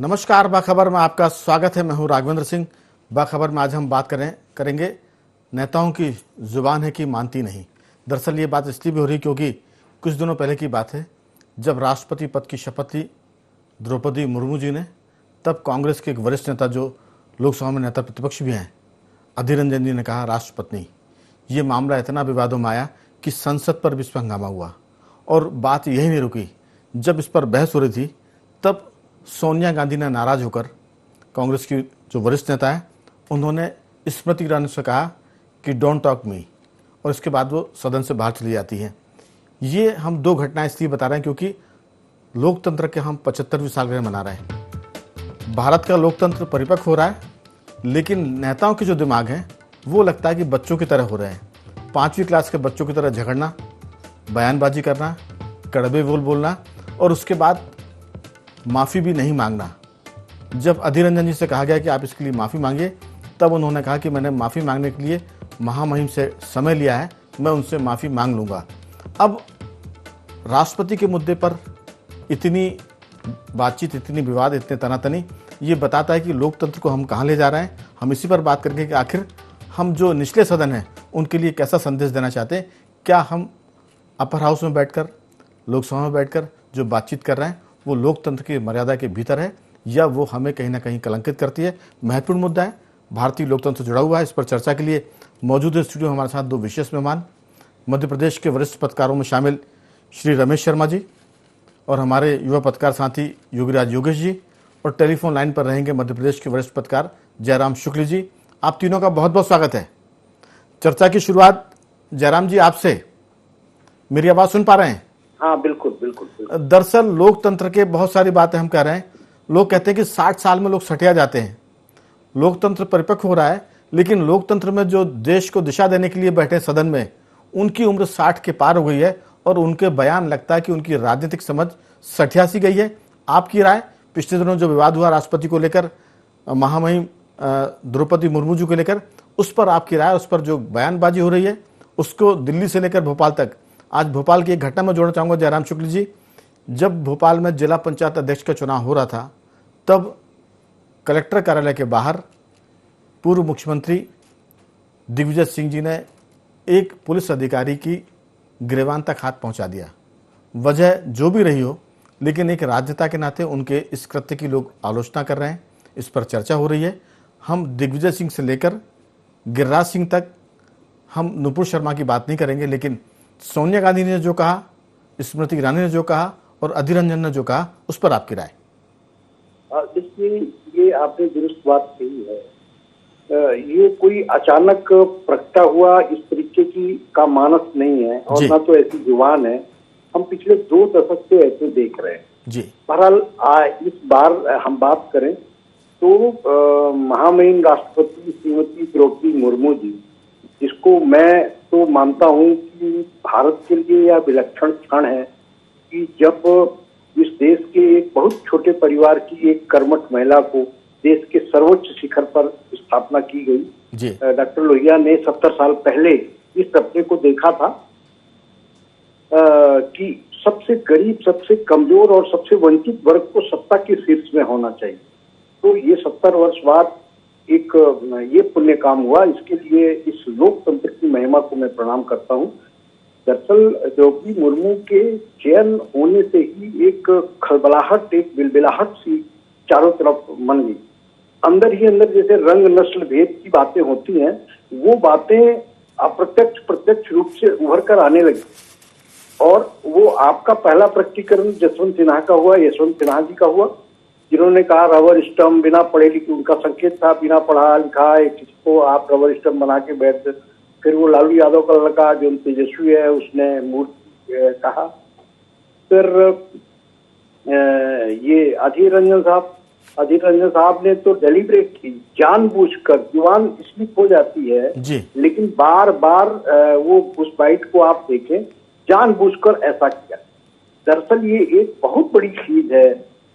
नमस्कार, बाखबर में आपका स्वागत है। मैं हूं राघवेंद्र सिंह। बाखबर में आज हम बात करेंगे नेताओं की जुबान है कि मानती नहीं। दरअसल ये बात इसलिए भी हो रही क्योंकि कुछ दिनों पहले की बात है, जब राष्ट्रपति पद की शपथ ली द्रौपदी मुर्मू जी ने, तब कांग्रेस के एक वरिष्ठ नेता जो लोकसभा में नेता प्रतिपक्ष भी हैं, अधीर रंजन जी ने कहा राष्ट्रपति। ये मामला इतना विवादों में आया कि संसद पर भी इस पर हंगामा हुआ और बात यही नहीं रुकी। जब इस पर बहस हो रही थी तब सोनिया गांधी ने नाराज होकर, कांग्रेस की जो वरिष्ठ नेता है, उन्होंने स्मृति ईरानी से कहा कि डोंट टॉक मी, और इसके बाद वो सदन से बाहर चली जाती हैं। ये हम दो घटनाएं इसलिए बता रहे हैं क्योंकि लोकतंत्र के हम 75वीं सालगिरह मना रहे हैं। भारत का लोकतंत्र परिपक्व हो रहा है, लेकिन नेताओं के जो दिमाग हैं वो लगता है कि बच्चों की तरह हो रहे हैं। 5वीं क्लास के बच्चों की तरह झगड़ना, बयानबाजी करना, कड़वे बोल बोलना और उसके बाद माफ़ी भी नहीं मांगना। जब अधीर रंजन जी से कहा गया कि आप इसके लिए माफ़ी मांगिए, तब उन्होंने कहा कि मैंने माफ़ी मांगने के लिए महामहिम से समय लिया है, मैं उनसे माफ़ी मांग लूँगा। अब राष्ट्रपति के मुद्दे पर इतनी बातचीत, इतनी विवाद, इतने तनातनी, ये बताता है कि लोकतंत्र को हम कहाँ ले जा रहे हैं। हम इसी पर बात करेंगे कि आखिर हम जो निचले सदन हैं उनके लिए कैसा संदेश देना चाहते हैं। क्या हम अपर हाउस में बैठकर, लोकसभा में बैठकर जो बातचीत कर रहे हैं वो लोकतंत्र की मर्यादा के भीतर है, या वो हमें कहीं ना कहीं कलंकित करती है। महत्वपूर्ण मुद्दा है, भारतीय लोकतंत्र से जुड़ा हुआ है। इस पर चर्चा के लिए मौजूद है स्टूडियो हमारे साथ दो विशेष मेहमान, मध्य प्रदेश के वरिष्ठ पत्रकारों में शामिल श्री रमेश शर्मा जी और हमारे युवा पत्रकार साथी योगीराज योगेश जी, और टेलीफोन लाइन पर रहेंगे मध्य प्रदेश के वरिष्ठ पत्रकार जयराम शुक्ल जी। आप तीनों का बहुत बहुत स्वागत है। चर्चा की शुरुआत जयराम जी आपसे। मेरी आवाज़ सुन पा रहे हैं? हाँ, बिल्कुल बिल्कुल। दरअसल लोकतंत्र के बहुत सारी बातें हम कह रहे हैं। लोग कहते हैं कि 60 साल में लोग सटिया जाते हैं। लोकतंत्र परिपक्व हो रहा है, लेकिन लोकतंत्र में जो देश को दिशा देने के लिए बैठे सदन में, उनकी उम्र 60 के पार हो गई है और उनके बयान लगता है कि उनकी राजनीतिक समझ सठिया सी गई है। आपकी राय? पिछले दिनों जो विवाद हुआ राष्ट्रपति को लेकर, महामहिम द्रौपदी मुर्मू जी को लेकर, उस पर आपकी राय? उस पर जो बयानबाजी हो रही है उसको दिल्ली से लेकर भोपाल तक। आज भोपाल की एक घटना में जोड़ना चाहूँगा जयराम शुक्ल जी। जब भोपाल में जिला पंचायत अध्यक्ष का चुनाव हो रहा था, तब कलेक्टर कार्यालय के बाहर पूर्व मुख्यमंत्री दिग्विजय सिंह जी ने एक पुलिस अधिकारी की गिरेबान तक हाथ पहुंचा दिया। वजह जो भी रही हो, लेकिन एक राजनेता के नाते उनके इस कृत्य की लोग आलोचना कर रहे हैं। इस पर चर्चा हो रही है। हम दिग्विजय सिंह से लेकर गिरिराज सिंह तक, हम नुपुर शर्मा की बात नहीं करेंगे, लेकिन सोनिया गांधी ने जो कहा, स्मृति ईरानी ने जो कहा और अधीर रंजन ने जो कहा, उस पर आपकी राय? देखिए, ये आपने दुरुस्त बात कही है। ये कोई अचानक प्रगटा हुआ इस तरीके की का मानस नहीं है और ना तो ऐसी जुबान है। हम पिछले 2 दशक से ऐसे देख रहे हैं जी। बहरहाल इस बार हम बात करें तो महामहिम राष्ट्रपति श्रीमती द्रौपदी मुर्मू जी, जिसको मैं तो मानता हूं कि भारत के लिए यह विलक्षण क्षण है कि जब इस देश के एक बहुत छोटे परिवार की एक कर्मठ महिला को देश के सर्वोच्च शिखर पर स्थापना की गई। डॉक्टर लोहिया ने 70 साल पहले इस सपने को देखा था कि सबसे गरीब, सबसे कमजोर और सबसे वंचित वर्ग को सत्ता के शीर्ष में होना चाहिए। तो ये 70 वर्ष बाद एक ये पुण्य काम हुआ। इसके लिए इस लोकतंत्र की महिमा को मैं प्रणाम करता हूँ। दरअसल द्रौपदी मुर्मू के चयन होने से ही एक खलबलाहट, एक बिलबिलाहट सी चारों तरफ मन गई। अंदर ही अंदर जैसे रंग नस्ल भेद की बातें होती हैं, वो बातें अप्रत्यक्ष प्रत्यक्ष रूप से उभर कर आने लगी। और वो आपका पहला प्रकटीकरण जसवंत सिन्हा का हुआ, यशवंत सिन्हा जी का हुआ, जिन्होंने कहा रबर स्टम्प, बिना पढ़े लिखे, उनका संकेत था बिना पढ़ा लिखा किसी को आप रबर स्टम्प बना के बैठ। फिर वो लालू यादव का लड़का जो तेजस्वी है, उसने मूर्ति कहा। फिर ये अधीर रंजन साहब ने तो डेलिब्रेट की, जानबूझकर जुबान स्लिप हो जाती है जी। लेकिन बार बार वो उस बाइट को आप देखें, जानबूझकर ऐसा किया। दरअसल ये एक बहुत बड़ी चीज है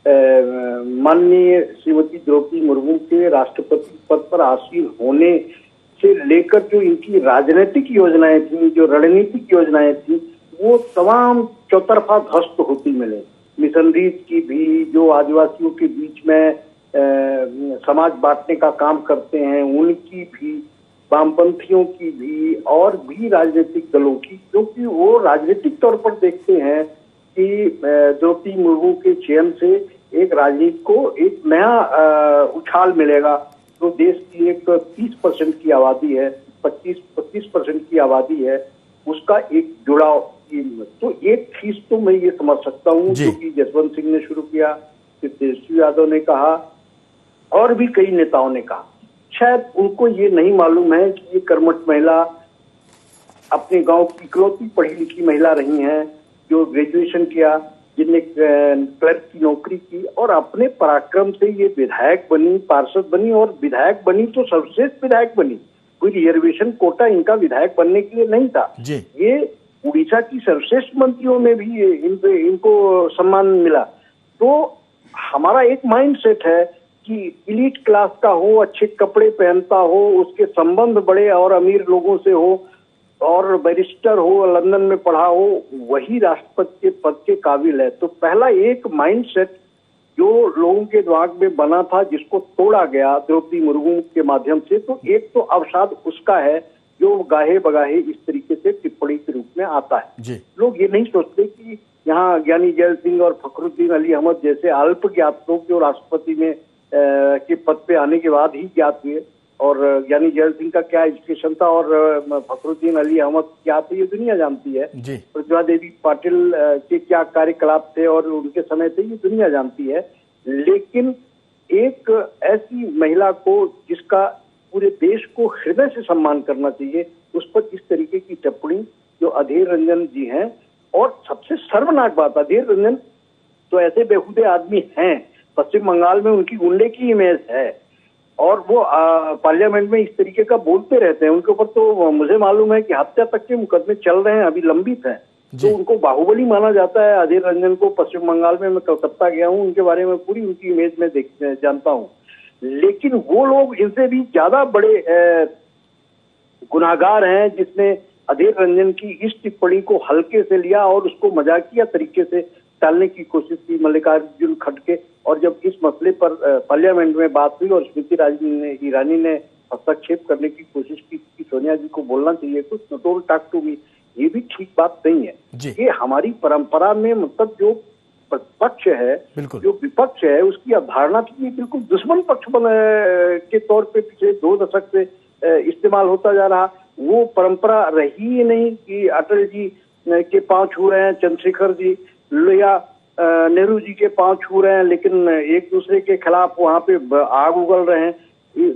माननीय श्रीमती द्रौपदी मुर्मू के राष्ट्रपति पद पर आसीन होने से लेकर जो इनकी राजनीतिक योजनाएं थी, जो रणनीतिक योजनाएं थी, वो तमाम चौतरफा ध्वस्त होती मिले। मिशनरीज की भी, जो आदिवासियों के बीच में समाज बांटने का काम करते हैं उनकी भी, वामपंथियों की भी, और भी राजनीतिक दलों की, क्योंकि वो राजनीतिक तौर पर देखते हैं कि द्रौपदी मुर्मू के चयन से एक राजनीति को एक नया उछाल मिलेगा। तो देश की एक 30% की आबादी है, 25% की आबादी है, उसका एक जुड़ाव। तो एक चीज तो मैं ये समझ सकता हूँ, क्योंकि जसवंत सिंह ने शुरू किया, फिर तेजस्वी यादव ने कहा और भी कई नेताओं ने कहा। शायद उनको ये नहीं मालूम है कि ये कर्मठ महिला अपने गांव की इकलौती पढ़ी लिखी महिला रही हैं, जो ग्रेजुएशन किया, जिनने क्लर्क की नौकरी की, और अपने पराक्रम से ये विधायक बनी, पार्षद बनी, और विधायक बनी तो सर्वश्रेष्ठ विधायक बनी। कोई रिजर्वेशन कोटा इनका विधायक बनने के लिए नहीं था। ये उड़ीसा की सर्वश्रेष्ठ मंत्रियों में भी इनको सम्मान मिला। तो हमारा एक माइंड सेट है कि इलीट क्लास का हो, अच्छे कपड़े पहनता हो, उसके संबंध बड़े और अमीर लोगों से हो, और बैरिस्टर हो, लंदन में पढ़ा हो, वही राष्ट्रपति के पद के काबिल है। तो पहला एक माइंड सेट जो लोगों के दिमाग में बना था, जिसको तोड़ा गया द्रौपदी मुर्मू के माध्यम से, तो एक तो अवसाद उसका है जो गाहे बगाहे इस तरीके से टिप्पणी के रूप में आता है। लोग ये नहीं सोचते कि यहाँ ज्ञानी जैल सिंह और फखरुद्दीन अली अहमद जैसे अल्पज्ञात लोग जो राष्ट्रपति में के पद पे आने के बाद ही ज्ञात हुए, और ज्ञानी जैल सिंह का क्या एजुकेशन था और फखरुद्दीन अली अहमद क्या थे, ये दुनिया जानती है। प्रतिभा देवी पाटिल के क्या कार्यकलाप थे और उनके समय से ये दुनिया जानती है। लेकिन एक ऐसी महिला को जिसका पूरे देश को हृदय से सम्मान करना चाहिए, उस पर इस तरीके की टिप्पणी जो अधीर रंजन जी हैं, और सबसे सर्वनाक बात, अधीर रंजन तो ऐसे बेहुदे आदमी हैं, पश्चिम बंगाल में उनकी गुंडे की इमेज है, और वो पार्लियामेंट में इस तरीके का बोलते रहते हैं। उनके ऊपर तो मुझे मालूम है कि हत्या तक के मुकदमे चल रहे हैं, अभी लंबित हैं। तो उनको बाहुबली माना जाता है अधीर रंजन को पश्चिम बंगाल में। मैं कलकत्ता गया हूँ, उनके बारे में पूरी उनकी इमेज में जानता हूँ। लेकिन वो लोग इनसे भी ज्यादा बड़े गुनाहगार हैं, जिसने अधीर रंजन की इस टिप्पणी को हल्के से लिया और उसको मजाकिया तरीके से टालने की कोशिश की, मल्लिकार्जुन खड़गे। और जब इस मसले पर पार्लियामेंट में बात हुई और स्मृति ईरानी ने हस्तक्षेप करने की कोशिश की कि सोनिया जी को बोलना चाहिए कुछ, डोंट टॉक टू मी, ये भी ठीक बात नहीं है। ये हमारी परंपरा में, मतलब जो प्रतिपक्ष है, जो विपक्ष है, उसकी अवधारणा थी, ये बिल्कुल दुश्मन पक्ष के तौर पे पिछले 2 दशक से इस्तेमाल होता जा रहा। वो परंपरा रही ही नहीं कि अटल जी के पांव छू रहे हैं, चंद्रशेखर जी या नेहरू जी के पांव छू रहे हैं, लेकिन एक दूसरे के खिलाफ वहां पे आग उगल रहे हैं।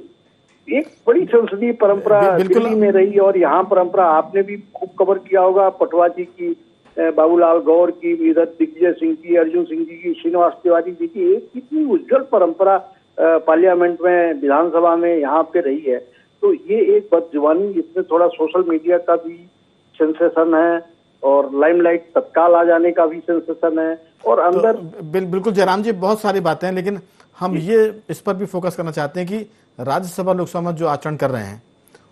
एक बड़ी संसदीय परंपरा दिल्ली में रही, और यहाँ परंपरा आपने भी खूब कवर किया होगा, पटवा जी की, बाबूलाल गौर की, इधर दिग्विजय सिंह की, अर्जुन सिंह जी की, श्रीनिवास तिवारी जी की, एक कितनी उज्जवल परंपरा पार्लियामेंट में, विधानसभा में यहाँ पे रही है। तो ये एक बदजुबानी, इसमें थोड़ा सोशल मीडिया का भी सेंसेशन है, और लाइमलाइट तत्काल आ जाने का भी सेंसेशन है, और अंदर बिल्कुल जयराम जी, बहुत सारी बातें हैं, लेकिन हम ये इस पर भी फोकस करना चाहते हैं कि राज्यसभा लोकसभा में जो आचरण कर रहे हैं,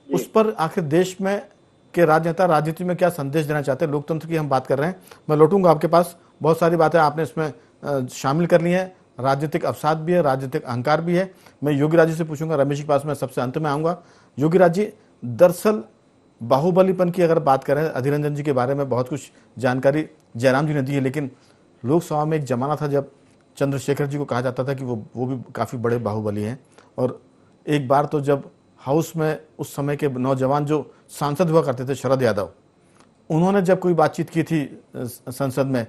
उस पर आखिर देश में के राजनेता राजनीति में क्या संदेश देना चाहते हैं। लोकतंत्र की हम बात कर रहे हैं। मैं लौटूंगा आपके पास, बहुत सारी बातें आपने इसमें शामिल कर ली हैं। राजनीतिक अवसाद भी है, राजनीतिक अहंकार भी है। मैं योगी राज जी से पूछूंगा, रमेश के पास मैं सबसे अंत में आऊंगा। योगी राज जी, दरअसल बाहुबलीपन की अगर बात करें, अधीर रंजन जी के बारे में बहुत कुछ जानकारी जयराम जी ने दी है, लेकिन लोकसभा में एक जमाना था जब चंद्रशेखर जी को कहा जाता था कि वो भी काफ़ी बड़े बाहुबली हैं। और एक बार तो जब हाउस में उस समय के नौजवान जो सांसद हुआ करते थे, शरद यादव, उन्होंने जब कोई बातचीत की थी संसद में,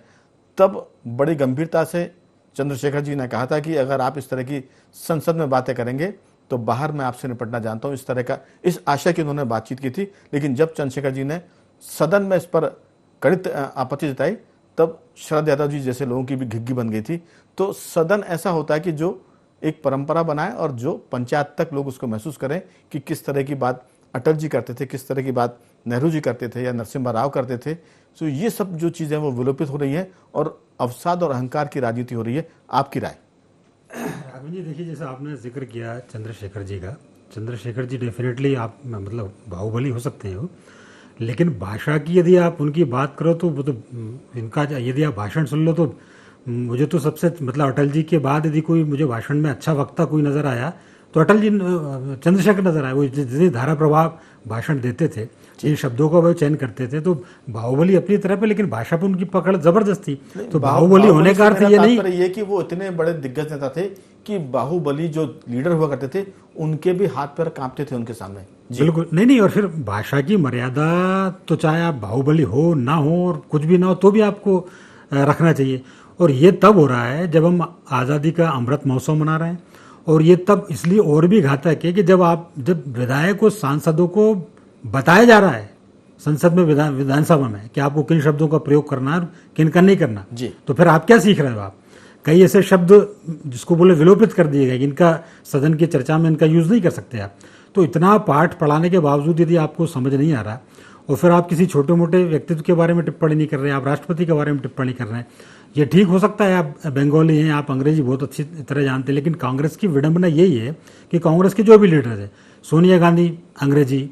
तब बड़ी गंभीरता से चंद्रशेखर जी ने कहा था कि अगर आप इस तरह की संसद में बातें करेंगे तो बाहर मैं आपसे निपटना जानता हूं, इस तरह का, इस आशय की उन्होंने बातचीत की थी। लेकिन जब चंद्रशेखर जी ने सदन में इस पर कड़ित आपत्ति जताई, तब शरद यादव जी जैसे लोगों की भी घिग्गी बन गई थी। तो सदन ऐसा होता है कि जो एक परंपरा बनाए और जो पंचायत तक लोग उसको महसूस करें कि किस तरह की बात अटल जी करते थे, किस तरह की बात नेहरू जी करते थे या नरसिम्हा राव करते थे। तो ये सब जो चीज़ें वो विलोपित हो रही हैं और अवसाद और अहंकार की राजनीति हो रही है। आपकी राय? राघवन जी, देखिए, जैसा आपने जिक्र किया चंद्रशेखर जी का, चंद्रशेखर जी डेफिनेटली आप मतलब बाहुबली हो सकते हैं वो, लेकिन भाषा की यदि आप उनकी बात करो तो वो तो इनका यदि आप भाषण सुन लो तो मुझे तो सबसे मतलब अटल जी के बाद यदि कोई मुझे भाषण में अच्छा वक्ता कोई नजर आया तो अटल जी चंद्रशेखर नजर आए। वो जितनी धारा प्रवाह भाषण देते थे, जिन शब्दों का वो चयन करते थे, तो बाहुबली अपनी तरफ है लेकिन भाषा पर उनकी पकड़ जबरदस्त थी। तो बाहुबली होने का अर्थ ये नहीं ये कि वो इतने बड़े दिग्गज नेता थे कि बाहुबली जो लीडर हुआ करते थे उनके भी हाथ पैर कांपते थे उनके सामने। बिल्कुल नहीं, और फिर भाषा की मर्यादा तो चाहे आप बाहुबली हो ना हो और कुछ भी ना हो तो भी आपको रखना चाहिए। और ये तब हो रहा है जब हम आज़ादी का अमृत महोत्सव मना रहे हैं, और ये तब इसलिए और भी घातक है कि जब विधायक को सांसदों को बताया जा रहा है संसद में, विधानसभा में, कि आपको किन शब्दों का प्रयोग करना है किन का नहीं करना जी। तो फिर आप क्या सीख रहे हो? आप कई ऐसे शब्द जिसको बोले विलोपित कर दिए गए, इनका सदन की चर्चा में इनका यूज नहीं कर सकते आप। तो इतना पाठ पढ़ाने के बावजूद यदि आपको समझ नहीं आ रहा और फिर आप किसी छोटे मोटे व्यक्तित्व के बारे में टिप्पणी नहीं कर रहे, आप राष्ट्रपति के बारे में टिप्पणी कर रहे हैं, ये ठीक हो सकता है आप बंगाली हैं, आप अंग्रेजी बहुत अच्छी तरह जानते हैं, लेकिन कांग्रेस की विडंबना यही है कि कांग्रेस के जो भी लीडर थे, सोनिया गांधी अंग्रेजी,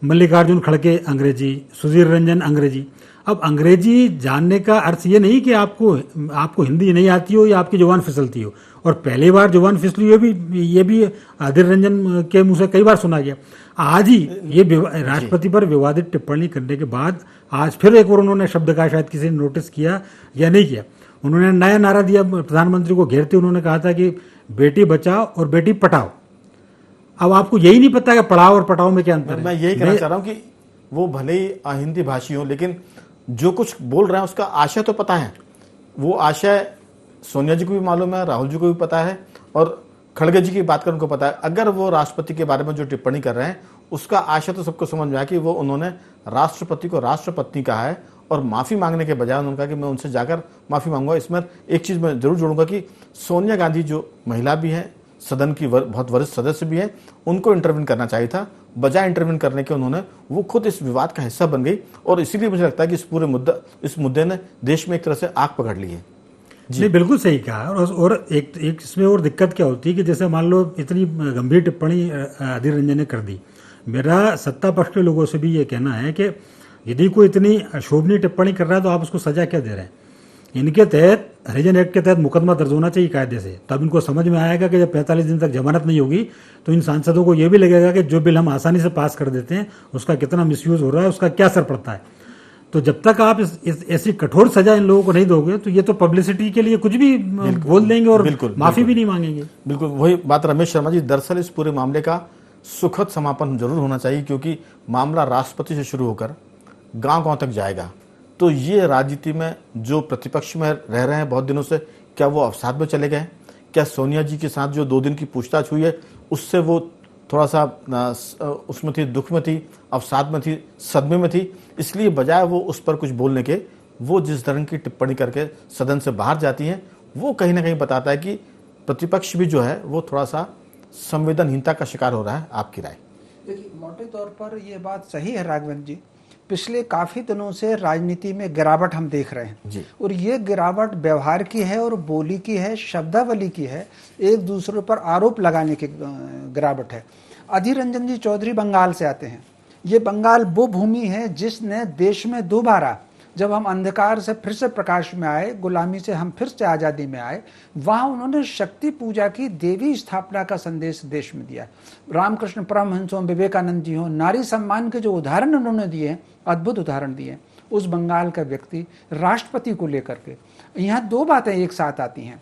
मल्लिकार्जुन खड़गे अंग्रेजी, सुधीर रंजन अंग्रेजी। अब अंग्रेजी जानने का अर्थ ये नहीं कि आपको हिंदी नहीं आती हो या आपकी जुबान फिसलती हो, और पहली बार जुबान फिसली ये भी अधीर रंजन के मुंह से कई बार सुना गया। आज ही ये राष्ट्रपति पर विवादित टिप्पणी करने के बाद आज फिर एक और उन्होंने शब्द का शायद किसी ने नोटिस किया या नहीं किया, उन्होंने नया नारा दिया प्रधानमंत्री को घेरते, उन्होंने कहा था कि बेटी बचाओ और बेटी पढ़ाओ। अब आपको यही नहीं पता कि पढ़ाओ और पढ़ाओ में क्या अंतर है। मैं यही कहना चाह रहा हूं कि वो भले ही हिंदी भाषी हो लेकिन जो कुछ बोल रहे हैं उसका आशय तो पता है। वो आशय सोनिया जी को भी मालूम है, राहुल जी को भी पता है, और खड़गे जी की बात कर उनको पता है। अगर वो राष्ट्रपति के बारे में जो टिप्पणी कर रहे हैं उसका आशय तो सबको समझ में आया कि वो उन्होंने राष्ट्रपति को राष्ट्रपत्नी कहा है, और माफी मांगने के बजाय उन्होंने कहा कि मैं उनसे जाकर माफी मांगूंगा। इसमें एक चीज मैं जरूर जोड़ूंगा कि सोनिया गांधी जो महिला भी है, सदन की बहुत वरिष्ठ सदस्य भी है, उनको इंटरव्यू करना चाहिए था। बजाय इंटरव्यू करने के उन्होंने वो खुद इस विवाद का हिस्सा बन गई, और इसीलिए मुझे लगता है कि इस मुद्दे ने देश में एक तरह से आग पकड़ ली है। जी बिल्कुल सही कहा। और एक इसमें और दिक्कत क्या होती है कि जैसे मान लो इतनी गंभीर टिप्पणी अधीर रंजन ने कर दी, मेरा सत्ता पक्ष के लोगों से भी ये कहना है कि यदि कोई इतनी शोभनीय टिप्पणी कर रहा है तो आप उसको सजा क्या दे रहे हैं? इनके तहत हरिजन एक्ट के तहत मुकदमा दर्ज होना चाहिए कायदे से। तब इनको समझ में आएगा कि जब 45 दिन तक जमानत नहीं होगी तो इन सांसदों को यह भी लगेगा कि जो बिल हम आसानी से पास कर देते हैं उसका कितना मिसयूज हो रहा है, उसका क्या असर पड़ता है। तो जब तक आप ऐसी कठोर सजा इन लोगों को नहीं दोगे तो ये तो पब्लिसिटी के लिए कुछ भी बोल देंगे और माफी भी नहीं मांगेंगे। बिल्कुल वही बात रमेश शर्मा जी, दरअसल इस पूरे मामले का सुखद समापन जरूर होना चाहिए, क्योंकि मामला राष्ट्रपति से शुरू होकर गांव-गांव तक जाएगा। तो ये राजनीति में जो प्रतिपक्ष में रह रहे हैं बहुत दिनों से, क्या वो अवसाद में चले गए? क्या सोनिया जी के साथ जो 2 दिन की पूछताछ हुई है उससे वो थोड़ा सा उसमें थी, दुख में थी, अवसाद में थी, सदमे में थी, इसलिए बजाय वो उस पर कुछ बोलने के वो जिस तरह की टिप्पणी करके सदन से बाहर जाती हैं, वो कहीं ना कहीं बताता है कि प्रतिपक्ष भी जो है वो थोड़ा सा संवेदनहीनता का शिकार हो रहा है। आपकी राय? देखिए, मोटे तौर पर ये बात सही है राघवेंद्र जी। पिछले काफी दिनों से राजनीति में गिरावट हम देख रहे हैं जी। और ये गिरावट व्यवहार की है और बोली की है, शब्दावली की है, एक दूसरे पर आरोप लगाने की गिरावट है। अधीर रंजन जी चौधरी बंगाल से आते हैं। ये बंगाल वो भूमि है जिसने देश में दोबारा, जब हम अंधकार से फिर से प्रकाश में आए, गुलामी से हम फिर से आज़ादी में आए, वहाँ उन्होंने शक्ति पूजा की, देवी स्थापना का संदेश देश में दिया। रामकृष्ण परमहंस हों, विवेकानंद जी हों, नारी सम्मान के जो उदाहरण उन्होंने दिए, अद्भुत उदाहरण दिए। उस बंगाल का व्यक्ति राष्ट्रपति को लेकर के, यहाँ 2 बातें एक साथ आती हैं।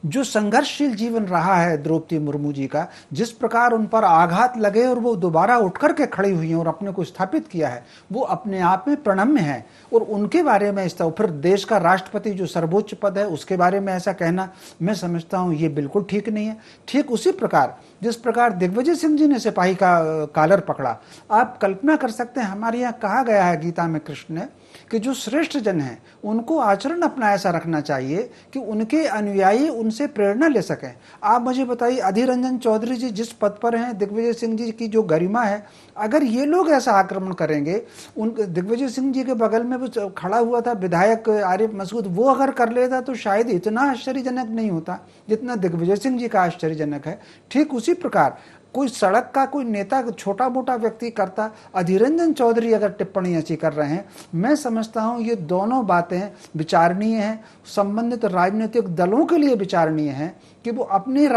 जो संघर्षशील जीवन रहा है द्रौपदी मुर्मू जी का, जिस प्रकार उन पर आघात लगे और वो दोबारा उठ करके खड़ी हुई हैं और अपने को स्थापित किया है, वो अपने आप में प्रणम्य है। और उनके बारे में फिर देश का राष्ट्रपति जो सर्वोच्च पद है उसके बारे में ऐसा कहना, मैं समझता हूँ ये बिल्कुल ठीक नहीं है। ठीक उसी प्रकार जिस प्रकार दिग्विजय सिंह जी ने सिपाही का कॉलर पकड़ा, आप कल्पना कर सकते हैं, हमारे यहाँ कहा गया है गीता में कृष्ण ने कि जो श्रेष्ठ जन हैं उनको आचरण अपना ऐसा रखना चाहिए कि उनके अनुयायी उनसे प्रेरणा ले सकें। आप मुझे बताइए, अधीर रंजन चौधरी जी जिस पद पर हैं, दिग्विजय सिंह जी की जो गरिमा है, अगर ये लोग ऐसा आक्रमण करेंगे, उन दिग्विजय सिंह जी के बगल में वो खड़ा हुआ था विधायक आरिफ मसूद, वो अगर कर लेता तो शायद इतना आश्चर्यजनक नहीं होता जितना दिग्विजय सिंह जी का आश्चर्यजनक है। ठीक उसी प्रकार कोई सड़क का कोई नेता छोटा मोटा व्यक्ति करता, अधीर रंजन चौधरी अगर टिप्पणी ऐसी कर रहे हैं, मैं समझता हूं ये दोनों बातें विचारणीय हैं, संबंधित राजनीतिक दलों के लिए विचारणीय हैं कि वो अपनी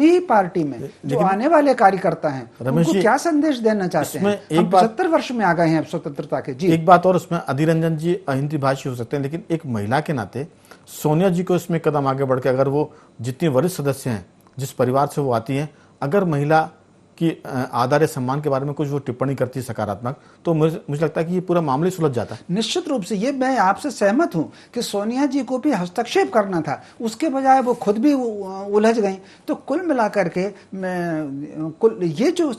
ही पार्टी में जो आने वाले कार्यकर्ता हैं उनको क्या संदेश देना चाहते हैं। हम 75 वर्ष में आ गए हैं अब स्वतंत्रता के। जी, एक बात और, उसमें अधीर रंजन जी अहिंदी भाषी हो सकते हैं, लेकिन एक महिला के नाते सोनिया जी को इसमें कदम आगे बढ़ के, अगर वो जितनी वरिष्ठ सदस्य हैं, जिस परिवार से वो आती हैं, अगर महिला कि आदर सम्मान के बारे में कुछ वो टिप्पणी करती है सकारात्मक, तो मुझे लगता है कि ये पूरा मामला सुलझ जाता है। निश्चित रूप से ये मैं आपसे सहमत हूं कि सोनिया जी को भी हस्तक्षेप करना था, उसके बजाय वो खुद भी उलझ गई। तो कुल मिलाकर के ये जो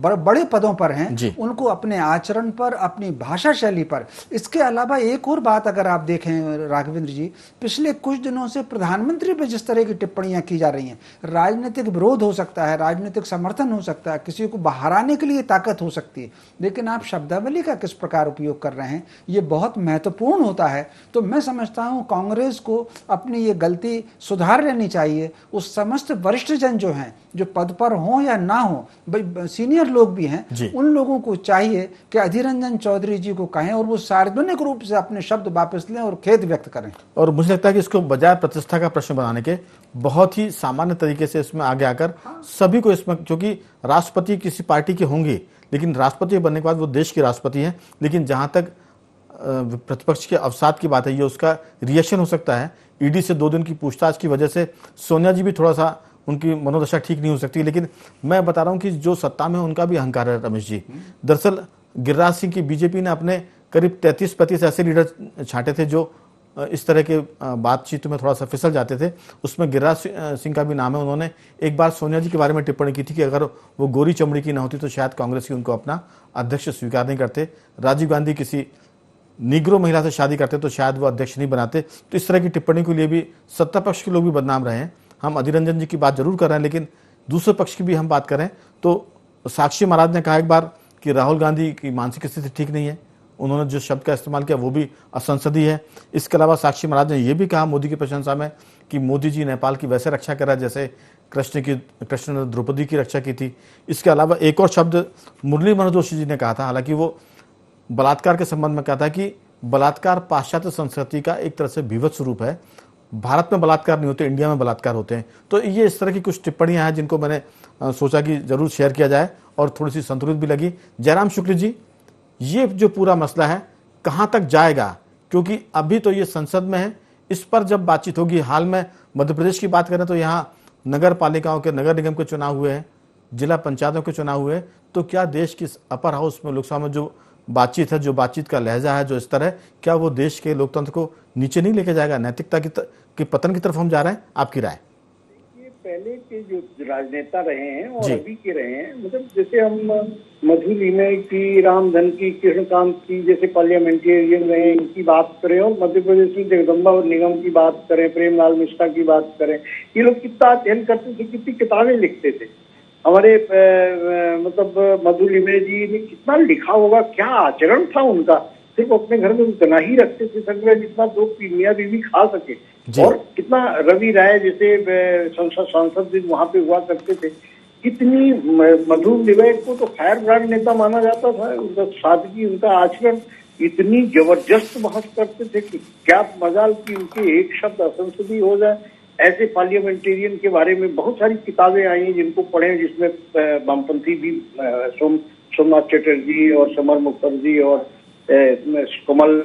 बड़े पदों पर हैं उनको अपने आचरण पर, अपनी भाषा शैली पर, इसके अलावा एक और बात अगर आप देखें राघवेंद्र जी, पिछले कुछ दिनों से प्रधानमंत्री पर जिस तरह की टिप्पणियां की जा रही हैं, राजनीतिक विरोध हो सकता है, राजनीतिक समर्थन हो सकता है, किसी को बाहर आने के लिए ताकत हो सकती है, लेकिन आप शब्दावली का किस प्रकार उपयोग कर रहे हैं ये बहुत महत्वपूर्ण होता है। तो मैं समझता हूं कांग्रेस को अपनी ये गलती सुधार लेनी चाहिए। उस समस्त वरिष्ठ जन जो हैं, जो पद पर हों या ना हो, सीनियर लोग भी हैं, उन लोगों को चाहिए कि अधीर रंजन चौधरी जी को कहें और वो सार्वजनिक रूप से अपने शब्द वापस लें और खेद व्यक्त करें। और मुझे लगता है कि इसको बजाय प्रतिष्ठा का प्रश्न बनाने के बहुत ही सामान्य तरीके से इसमें आगे आकर सभी को इसमें, क्योंकि राष्ट्रपति किसी पार्टी के होंगे, लेकिन राष्ट्रपति बनने के बाद वो देश के राष्ट्रपति हैं, लेकिन जहां तक प्रतिपक्ष के अवसाद की बात है, ये उसका रिएक्शन हो सकता है। ईडी से 2 दिन की पूछताछ की वजह से सोनिया जी भी थोड़ा सा, उनकी मनोदशा ठीक नहीं हो सकती, लेकिन मैं बता रहा हूं कि जो सत्ता में उनका भी अहंकार है रमेश जी। दरअसल गिरिराज सिंह की बीजेपी ने अपने करीब 33-35 ऐसे लीडर छांटे थे जो इस तरह के बातचीत में थोड़ा सा फिसल जाते थे, उसमें गिरिराज सिंह का भी नाम है। उन्होंने एक बार सोनिया जी के बारे में टिप्पणी की थी कि अगर वो गोरी चमड़ी की ना होती तो शायद कांग्रेस की उनको अपना अध्यक्ष स्वीकार नहीं करते। राजीव गांधी किसी निग्रो महिला से शादी करते तो शायद वो अध्यक्ष नहीं बनाते। तो इस तरह की टिप्पणी के लिए भी सत्ता पक्ष के लोग भी बदनाम रहे हैं। हम अधीर रंजन जी की बात जरूर कर रहे हैं, लेकिन दूसरे पक्ष की भी हम बात करें तो साक्षी महाराज ने कहा एक बार कि राहुल गांधी की मानसिक स्थिति ठीक नहीं है। उन्होंने जो शब्द का इस्तेमाल किया वो भी असंसदीय है। इसके अलावा साक्षी महाराज ने यह भी कहा मोदी की प्रशंसा में कि मोदी जी नेपाल की वैसे रक्षा कर रहा है जैसे कृष्ण ने द्रौपदी की रक्षा की थी। इसके अलावा एक और शब्द मुरली मनोहर जोशी जी ने कहा था, हालांकि वो बलात्कार के संबंध में कहा था कि बलात्कार पाश्चात्य संस्कृति का एक तरह से विवत्स स्वरूप है। भारत में बलात्कार नहीं होते, इंडिया में बलात्कार होते हैं। तो ये इस तरह की कुछ टिप्पणियां हैं जिनको मैंने सोचा कि जरूर शेयर किया जाए और थोड़ी सी संतुलित भी लगी। जयराम शुक्ल जी, ये जो पूरा मसला है कहां तक जाएगा, क्योंकि अभी तो ये संसद में है, इस पर जब बातचीत होगी। हाल में मध्य प्रदेश की बात करें तो यहाँ नगर पालिकाओं के, नगर निगम के चुनाव हुए हैं, जिला पंचायतों के चुनाव हुए। तो क्या देश की अपर हाउस में लोकसभा में जो बातचीत है, जो बातचीत का लहजा है, जो स्तर है, क्या वो देश के लोकतंत्र को नीचे नहीं लेके जाएगा? नैतिकता की पतन की तरफ हम जा रहे हैं? आपकी राय? पहले के जो राजनेता रहे हैं और अभी के रहे हैं, मतलब जैसे हम मधु लीमय की, रामधन की, कृष्णकांत की जैसे पार्लियामेंटेरियन रहे, इनकी बात करें, और मध्य प्रदेश में जगदम्बा निगम की बात करें, प्रेमलाल मिश्रा की बात करें, ये लोग कितना अध्ययन करते थे, कितनी किताबें लिखते थे। हमारे मतलब मधु लीमय जी ने कितना लिखा होगा, क्या आचरण था उनका, सिर्फ अपने घर में उतना ही रखते थे संग्रह जितना 2 मियां बीवी खा सके। और कितना रवि राय जैसे संसद सांसद वहां पे हुआ करते थे। कितनी मधु लीमय को तो फायर ब्रांड नेता माना जाता था। उनका सादगी, उनका आचरण इतनी जबरदस्त बहस करते थे कि क्या मजाल की उनके एक शब्द असंसदीय हो जाए। ऐसे पार्लियामेंटेरियन के बारे में बहुत सारी किताबें आई हैं जिनको पढ़े, जिसमें वामपंथी भी सोमनाथ चटर्जी और समर मुखर्जी और कमल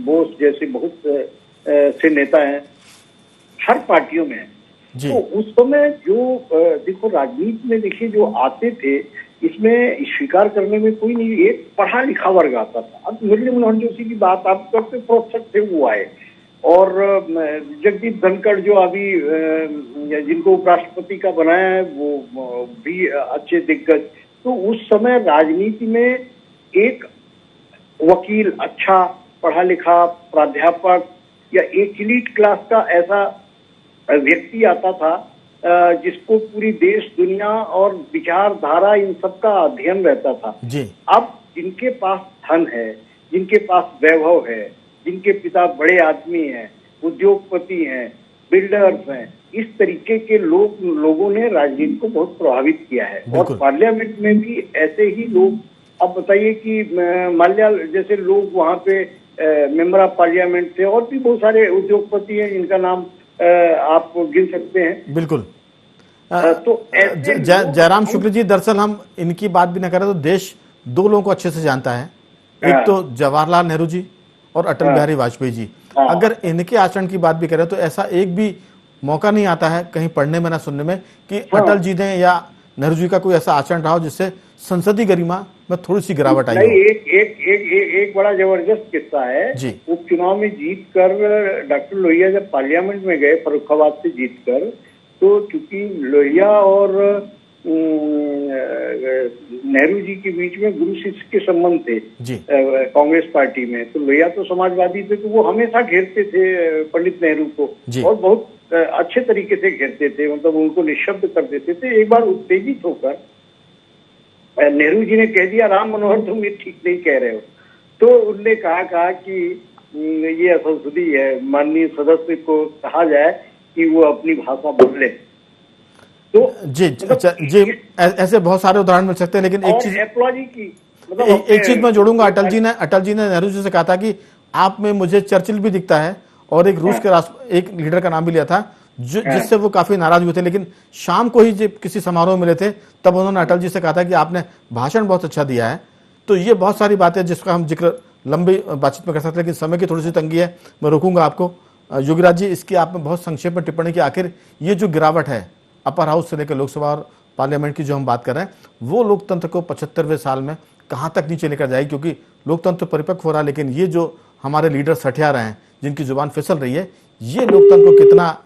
बोस जैसे बहुत से नेता हैं, हर पार्टियों में हैं। तो उस समय जो देखो राजनीति में देखिए जो आते थे, इसमें स्वीकार करने में कोई नहीं, एक पढ़ा लिखा वर्ग आता था। अब मुरली मनोहर जोशी की बात आप करते, प्रोत्साहक थे वो आए, और जगदीप धनखड़ जो अभी जिनको उपराष्ट्रपति का बनाया है वो भी अच्छे दिग्गज। तो उस समय राजनीति में एक वकील, अच्छा पढ़ा लिखा प्राध्यापक या एक एलीट क्लास का ऐसा व्यक्ति आता था जिसको पूरी देश दुनिया और विचारधारा इन सब का अध्ययन रहता था जी। अब जिनके पास धन है, जिनके पास वैभव है, जिनके पिता बड़े आदमी हैं, उद्योगपति हैं, बिल्डर्स हैं, इस तरीके के लोगों ने राजनीति को बहुत प्रभावित किया है। और पार्लियामेंट में भी ऐसे ही लोग, अब बताइए कि माल्या जैसे लोग वहां पे मेंबर ऑफ पार्लियामेंट थे, और भी बहुत सारे उद्योगपति हैं जिनका नाम आप गिन सकते हैं। बिल्कुल। तो जयराम शुक्ल जी, दरअसल हम इनकी बात भी न करें तो देश दो लोगों को अच्छे से जानता है, एक तो जवाहरलाल नेहरू जी और अटल बिहारी वाजपेयी जी। अगर इनके आचरण की बात भी करें तो ऐसा एक भी मौका नहीं आता है कहीं पढ़ने में ना सुनने में कि अटल जी ने या नेहरू जी का कोई ऐसा आचरण रहा हो जिससे संसदीय गरिमा में थोड़ी सी गिरावट आई हो। एक बड़ा जबरदस्त किस्सा है जी। उपचुनाव में जीत कर डॉक्टर लोहिया जब पार्लियामेंट में गए फर्रुखाबाद से जीत कर, तो चूंकि लोहिया और नेहरू जी के बीच में गुरु शिष्य के संबंध थे कांग्रेस पार्टी में, तो लोहिया तो समाजवादी थे, तो वो हमेशा घेरते थे पंडित नेहरू को और बहुत अच्छे तरीके से घेरते थे, मतलब उनको निःशब्द कर देते थे। एक बार उत्तेजित होकर नेहरू जी ने कह दिया, राम मनोहर तुम ये ठीक नहीं कह रहे हो, तो उनने कहा कि ये असंसदीय है, माननीय सदस्य को कहा जाए कि वो अपनी भाषा बदले। तो जी अच्छा जी, ऐसे बहुत सारे उदाहरण मिल सकते हैं, लेकिन एक चीज एपोलॉजी की मतलब एक चीज मैं जोड़ूंगा, अटल जी ने नेहरू जी से कहा था कि आप में मुझे चर्चिल भी दिखता है, और एक रूस के एक लीडर का नाम भी लिया था जिससे वो काफी नाराज हुए थे, लेकिन शाम को ही जब किसी समारोह में मिले थे तब उन्होंने अटल जी से कहा था कि आपने भाषण बहुत अच्छा दिया है। तो ये बहुत सारी बातें जिसका हम जिक्र लंबी बातचीत में कर सकते हैं, लेकिन समय की थोड़ी सी तंगी है, मैं रोकूंगा आपको। योगीराज जी, इसकी आपने बहुत संक्षेप में टिप्पणी की, आखिर ये जो गिरावट है अपर हाउस से लेकर लोकसभा और पार्लियामेंट की जो हम बात कर रहे हैं, वो लोकतंत्र को 75वें साल में कहाँ तक नीचे लेकर जाएगी? क्योंकि लोकतंत्र परिपक्व हो रहा है, लेकिन ये जो हमारे लीडर सठिया रहे हैं, जिनकी जुबान फिसल रही है, ये लोकतंत्र को कितना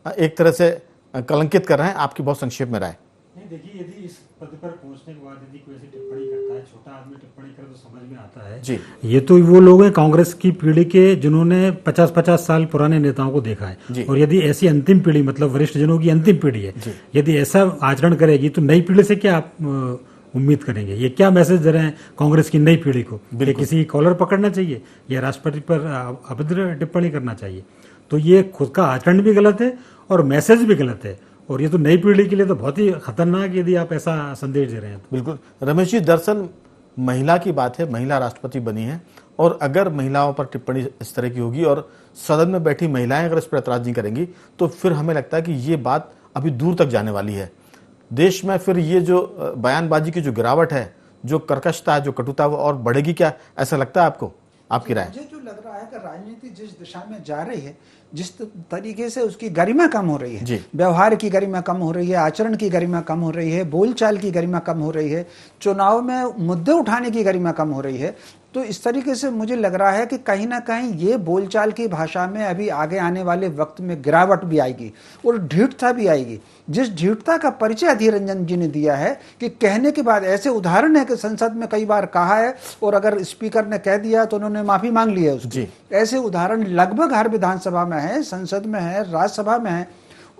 एक तरह से कलंकित कर रहे हैं? आपकी बहुत संक्षेप में राय। नहीं, देखिए, यदि इस पद पर पहुंचने के बाद यदि कोई ऐसी टिप्पणी करता है, छोटा आदमी टिप्पणी करे तो समझ में आता है जी। ये तो वो लोग हैं कांग्रेस की पीढ़ी के जिन्होंने 50-50 साल पुराने नेताओं को देखा है, और यदि ऐसी अंतिम पीढ़ी, मतलब वरिष्ठ जनों की अंतिम पीढ़ी है, यदि ऐसा आचरण करेगी तो नई पीढ़ी से क्या आप उम्मीद करेंगे? ये क्या मैसेज दे रहे हैं कांग्रेस की नई पीढ़ी को? किसी कॉलर पकड़ना चाहिए या राष्ट्रपति पर अभद्र टिप्पणी करना चाहिए? तो ये खुद का आचरण भी गलत है और मैसेज भी गलत है, और ये तो नई पीढ़ी के लिए तो बहुत ही खतरनाक यदि आप ऐसा संदेश दे रहे हैं। बिल्कुल रमेश जी, दरअसल महिला की बात है, महिला राष्ट्रपति बनी है, और अगर महिलाओं पर टिप्पणी इस तरह की होगी और सदन में बैठी महिलाएं अगर इस पर ऐतराज नहीं करेंगी, तो फिर हमें लगता है कि ये बात अभी दूर तक जाने वाली है। देश में फिर ये जो बयानबाजी की जो गिरावट है, जो कर्कशता है, जो कटुता, वो और बढ़ेगी क्या? ऐसा लगता है आपको? आपकी राय? मुझे जो लग रहा है कि राजनीति जिस दिशा में जा रही है, जिस तरीके से उसकी गरिमा कम हो रही है, व्यवहार की गरिमा कम हो रही है, आचरण की गरिमा कम हो रही है, बोलचाल की गरिमा कम हो रही है, चुनाव में मुद्दे उठाने की गरिमा कम हो रही है, तो इस तरीके से मुझे लग रहा है कि कहीं ना कहीं ये बोलचाल की भाषा में अभी आगे आने वाले वक्त में गिरावट भी आएगी और ढीठता भी आएगी। जिस ढीठता का परिचय अधीर रंजन जी ने दिया है कि कहने के बाद, ऐसे उदाहरण है कि संसद में कई बार कहा है और अगर स्पीकर ने कह दिया तो उन्होंने माफी मांग ली है उसकी। ऐसे उदाहरण लगभग हर विधानसभा में है, संसद में है, राज्यसभा में है।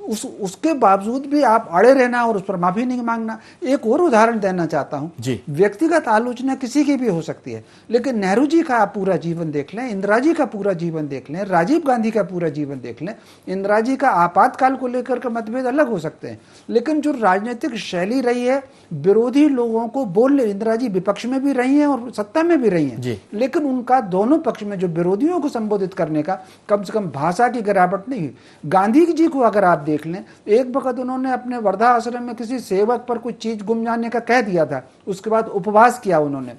उसके बावजूद भी आप अड़े रहना और उस पर माफी नहीं मांगना। एक और उदाहरण देना चाहता हूं, व्यक्तिगत आलोचना किसी की भी हो सकती है, लेकिन नेहरू जी का आप पूरा जीवन देख लें, इंदिरा जी का पूरा जीवन देख लें, राजीव गांधी का पूरा जीवन देख लें। इंदिरा जी का आपातकाल को लेकर के मतभेद अलग हो सकते हैं, लेकिन जो राजनीतिक शैली रही है, विरोधी लोगों को बोलने, इंदिरा जी विपक्ष में भी रही हैं और सत्ता में भी रही हैं, लेकिन उनका दोनों पक्ष में जो विरोधियों को संबोधित करने का कम से कम भाषा की गिरावट नहीं हुई। गांधी जी को अगर आप देख लें, एक वक्त उन्होंने अपने वर्धा आश्रम में किसी सेवक पर कुछ चीज गुम जाने का कह दिया था, उसके बाद उपवास किया उन्होंने।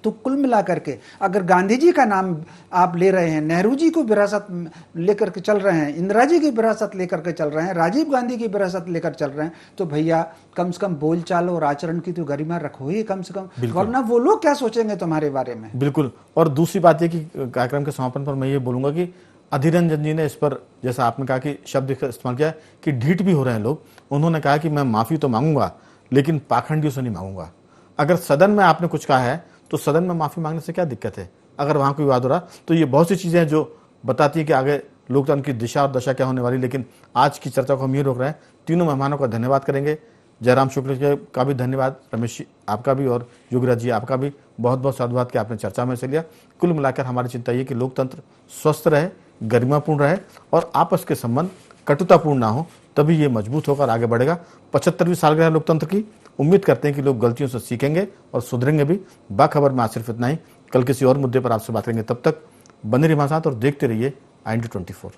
तो कुल मिलाकर के अगर गांधी जी का नाम आप ले रहे हैं, नेहरू जी को विरासत लेकर के चल रहे हैं, इंदिरा जी की विरासत लेकर के चल रहे हैं, राजीव गांधी की विरासत लेकर चल रहे हैं, तो भैया कम से कम बोलचाल और आचरण की तो गरिमा रखो ही कम से कम, वरना वो लोग क्या सोचेंगे तुम्हारे बारे में। बिल्कुल। और दूसरी बात यह कि कार्यक्रम के समापन पर मैं ये बोलूंगा कि अधीर रंजन जी ने इस पर, जैसा आपने कहा कि शब्द इस्तेमाल किया कि ढीठ भी हो रहे हैं लोग, उन्होंने कहा कि मैं माफी तो मांगूंगा लेकिन पाखंडियों से नहीं मांगूंगा। अगर सदन में आपने कुछ कहा है तो सदन में माफी मांगने से क्या दिक्कत है? अगर वहां कोई विवाद हो रहा, तो ये बहुत सी चीजें हैं जो बताती है कि आगे लोकतंत्र की दिशा और दशा क्या होने वाली। लेकिन आज की चर्चा को हम ये रोक रहे हैं। तीनों मेहमानों का धन्यवाद करेंगे। जयराम शुक्ल का भी धन्यवाद, रमेश जी आपका भी, और योगीराज जी आपका भी बहुत बहुत साधुवाद कि आपने चर्चा में हिस्सा लिया। कुल मिलाकर हमारी चिंता ये कि लोकतंत्र स्वस्थ रहे, गरिमापूर्ण रहे और आपस के संबंध कटुतापूर्ण ना हो, तभी ये मजबूत होकर आगे बढ़ेगा। 75वीं सालगिरह लोकतंत्र की, उम्मीद करते हैं कि लोग गलतियों से सीखेंगे और सुधरेंगे भी। बाखबर में आज सिर्फ इतना ही। कल किसी और मुद्दे पर आपसे बात करेंगे। तब तक बने रहिए हमारे साथ और देखते रहिए IND24।